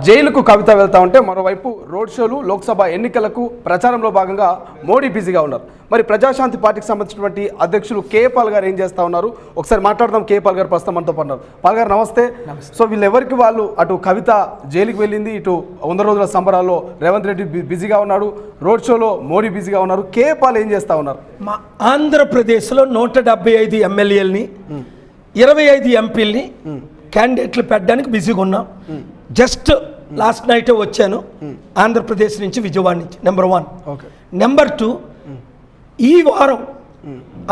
జైలుకు కవిత వెళ్తా ఉంటే మరోవైపు రోడ్ షోలు లోక్సభ ఎన్నికలకు ప్రచారంలో భాగంగా మోడీ బిజీగా ఉన్నారు. మరి ప్రజాశాంతి పార్టీకి సంబంధించినటువంటి అధ్యక్షులు కేఏ పాల్ గారు ఏం చేస్తూ ఉన్నారు ఒకసారి మాట్లాడదాం. కేఏ పాల్ గారు ప్రస్తుతం మనతో పన్నారు. పాల్ గారు నమస్తే. సో వీళ్ళెవరికి వాళ్ళు, అటు కవిత జైలుకి వెళ్ళింది, ఇటు 100 రోజుల సంబరాల్లో రేవంత్ రెడ్డి బిజీగా ఉన్నాడు, రోడ్ షోలో మోడీ బిజీగా ఉన్నారు. కేఏ పాల్ ఏం చేస్తూ ఉన్నారు? మా ఆంధ్రప్రదేశ్లో 175 ఎమ్మెల్యేలని 25 ఎంపీలని క్యాండిడేట్లు పెట్టడానికి బిజీగా ఉన్నాం. జస్ట్ లాస్ట్ నైటే వచ్చాను ఆంధ్రప్రదేశ్ నుంచి, విజయవాడ నుంచి. నెంబర్ 1. నెంబర్ 2, ఈ వారం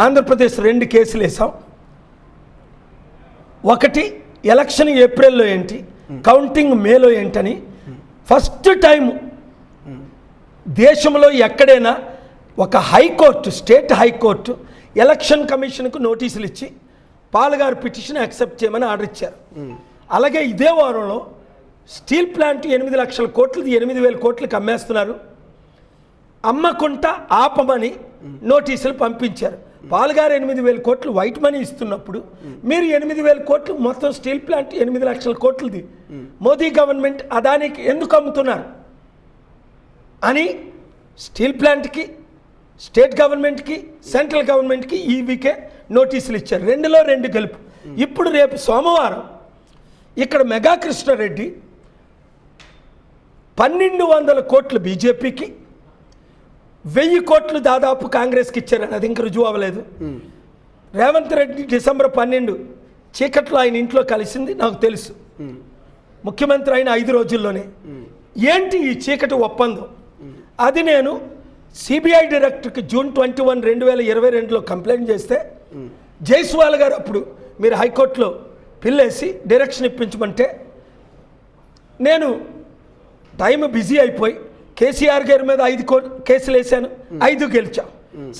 ఆంధ్రప్రదేశ్ 2 కేసులు వేసాం. ఒకటి ఎలక్షన్ ఏప్రిల్లో ఏంటి, కౌంటింగ్ మేలో ఏంటని ఫస్ట్ టైం దేశంలో ఎక్కడైనా ఒక హైకోర్టు, స్టేట్ హైకోర్టు ఎలక్షన్ కమిషన్కు నోటీసులు ఇచ్చి పాల్గారు పిటిషన్ యాక్సెప్ట్ చేయమని ఆర్డర్ ఇచ్చారు. అలాగే ఇదే వారంలో స్టీల్ ప్లాంట్ 8 లక్షల కోట్లది 8,000 కోట్లకి అమ్మేస్తున్నారు, అమ్మకుంటా ఆపమని నోటీసులు పంపించారు. పాల్గారు 8,000 కోట్లు వైట్ మనీ ఇస్తున్నప్పుడు మీరు 8,000 కోట్లు మొత్తం స్టీల్ ప్లాంట్ 8 లక్షల కోట్లది మోదీ గవర్నమెంట్ అదానికి ఎందుకు అమ్ముతున్నారు అని స్టీల్ ప్లాంట్కి, స్టేట్ గవర్నమెంట్కి, సెంట్రల్ గవర్నమెంట్కి ఈ వీకే నోటీసులు ఇచ్చారు. 2లో 2 గెలుపు. ఇప్పుడు రేపు సోమవారం ఇక్కడ మెగా కృష్ణారెడ్డి 1,200 కోట్లు బీజేపీకి, 1000 కోట్లు దాదాపు కాంగ్రెస్కి ఇచ్చారని అది ఇంకా రుజువు అవ్వలేదు. రేవంత్ రెడ్డి డిసెంబర్ 12 చీకట్లో ఆయన ఇంట్లో కలిసింది నాకు తెలుసు, ముఖ్యమంత్రి అయిన 5 రోజుల్లోనే. ఏంటి ఈ చీకటి ఒప్పందం? అది నేను సిబిఐ డైరెక్టర్కి జూన్ 21, 2022లో కంప్లైంట్ చేస్తే జైస్వాల్ గారు అప్పుడు మీరు హైకోర్టులో పిల్లేసి డైరెక్షన్ ఇప్పించమంటే నేను టైం బిజీ అయిపోయి కేసీఆర్ గారి మీద 5 కేసులు వేసాను, 5 గెలిచాం.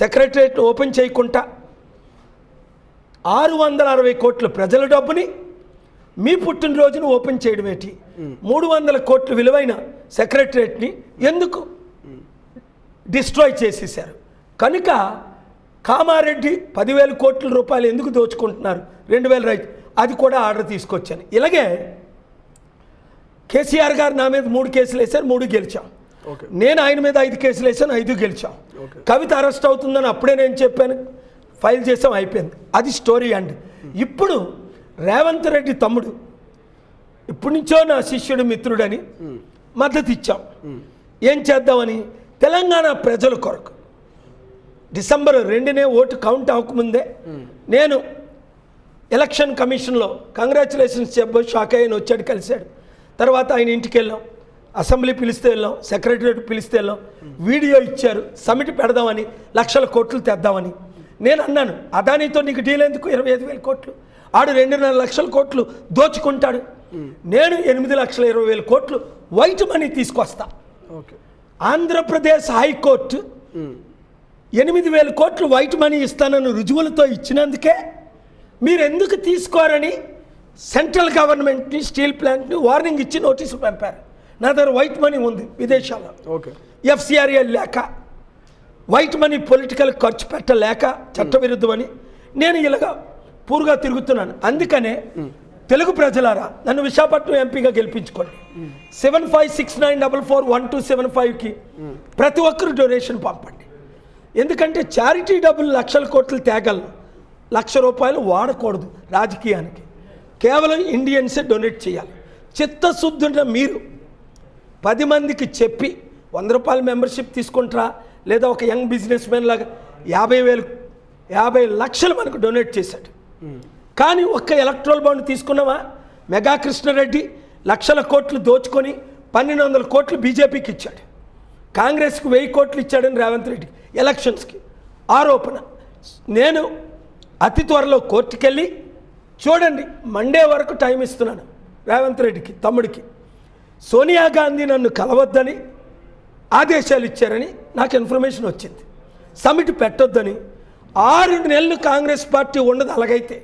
సెక్రటరియట్ ఓపెన్ చేయకుండా 660 కోట్ల ప్రజల డబ్బుని మీ పుట్టినరోజును ఓపెన్ చేయడం ఏంటి? 300 కోట్ల విలువైన సెక్రటరియట్ని ఎందుకు డిస్ట్రాయ్ చేసేసారు? కనుక కామారెడ్డి 10,000 కోట్ల రూపాయలు ఎందుకు దోచుకుంటున్నారు, 2,000 రైతు, అది కూడా ఆర్డర్ తీసుకొచ్చాను. ఇలాగే కేసీఆర్ గారు నా మీద 3 కేసులు వేశారు, 3 గెలిచాం. నేను ఆయన మీద 5 కేసులు వేసాను, 5 గెలిచాం. కవిత అరెస్ట్ అవుతుందని అప్పుడే నేను చెప్పాను, ఫైల్ చేసాం, అయిపోయింది. అది స్టోరీ అండి. ఇప్పుడు రేవంత్ రెడ్డి తమ్ముడు ఇప్పటి నుంచో నా శిష్యుడు మిత్రుడని మద్దతు ఇచ్చాం. ఏం చేద్దామని తెలంగాణ ప్రజల కొరకు డిసెంబర్ 2నే ఓటు కౌంట్ అవ్వకముందే నేను ఎలక్షన్ కమిషన్లో కంగ్రాచులేషన్స్ చెప్పబోయి షాక్ అయ్యాను. వచ్చాడు, కలిశాడు. తర్వాత ఆయన ఇంటికి వెళ్ళాం, అసెంబ్లీ పిలిస్తే వెళ్ళాం, సెక్రటరియట్ పిలిస్తే వెళ్ళాం, వీడియో ఇచ్చారు, సమిట్ పెడదామని, లక్షల కోట్లు తెద్దామని. నేను అన్నాను, అదానితో నీకు డీల్ ఎందుకు, 25,000 కోట్లు, ఆడు 2.5 లక్షల కోట్లు దోచుకుంటాడు, నేను 8,20,000 కోట్లు వైట్ మనీ తీసుకొస్తా. ఆంధ్రప్రదేశ్ హైకోర్టు 8,000 కోట్లు వైట్ మనీ ఇస్తానని రుజువులతో ఇచ్చినందుకే మీరు ఎందుకు తీసుకోరని సెంట్రల్ గవర్నమెంట్ని, స్టీల్ ప్లాంట్ని వార్నింగ్ ఇచ్చి నోటీసులు పంపారు. నా దగ్గర వైట్ మనీ ఉంది విదేశాల్లో, FCRA లేక, వైట్ మనీ పొలిటికల్ ఖర్చు పెట్టలేక చట్టవిరుద్ధమని నేను ఇలాగా పూర్గా తిరుగుతున్నాను. అందుకనే తెలుగు ప్రజలారా నన్ను విశాఖపట్నం ఎంపీగా గెలిపించుకోండి. 7569441275కి ప్రతి ఒక్కరు డొనేషన్ పంపండి. ఎందుకంటే చారిటీ డబ్బులు లక్షల కోట్లు తేగలను, 1,00,000 రూపాయలు వాడకూడదు రాజకీయానికి. కేవలం ఇండియన్సే డొనేట్ చేయాలి. చిత్తశుద్ధున్న మీరు 10 మందికి చెప్పి 100 రూపాయల మెంబర్షిప్ తీసుకుంటారా, లేదా ఒక యంగ్ బిజినెస్ మ్యాన్ లాగా 50 లక్షలు మనకు డొనేట్ చేశాడు. కానీ ఒక్క ఎలక్ట్రల్ బాండ్ తీసుకున్నావా? మెగా కృష్ణారెడ్డి లక్షల కోట్లు దోచుకొని 1,200 కోట్లు బీజేపీకి ఇచ్చాడు, కాంగ్రెస్కి 1000 కోట్లు ఇచ్చాడని రేవంత్ రెడ్డి ఎలక్షన్స్కి ఆరోపణ. నేను అతి త్వరలో కోర్టుకెళ్ళి చూడండి, మండే వరకు టైం ఇస్తున్నాను రేవంత్ రెడ్డికి తమ్ముడికి. సోనియా గాంధీ నన్ను కలవద్దని ఆదేశాలు ఇచ్చారని నాకు ఇన్ఫర్మేషన్ వచ్చింది. సమిట్ పెట్టొద్దని. 6 నెలలు కాంగ్రెస్ పార్టీ ఉండదు. అలాగైతే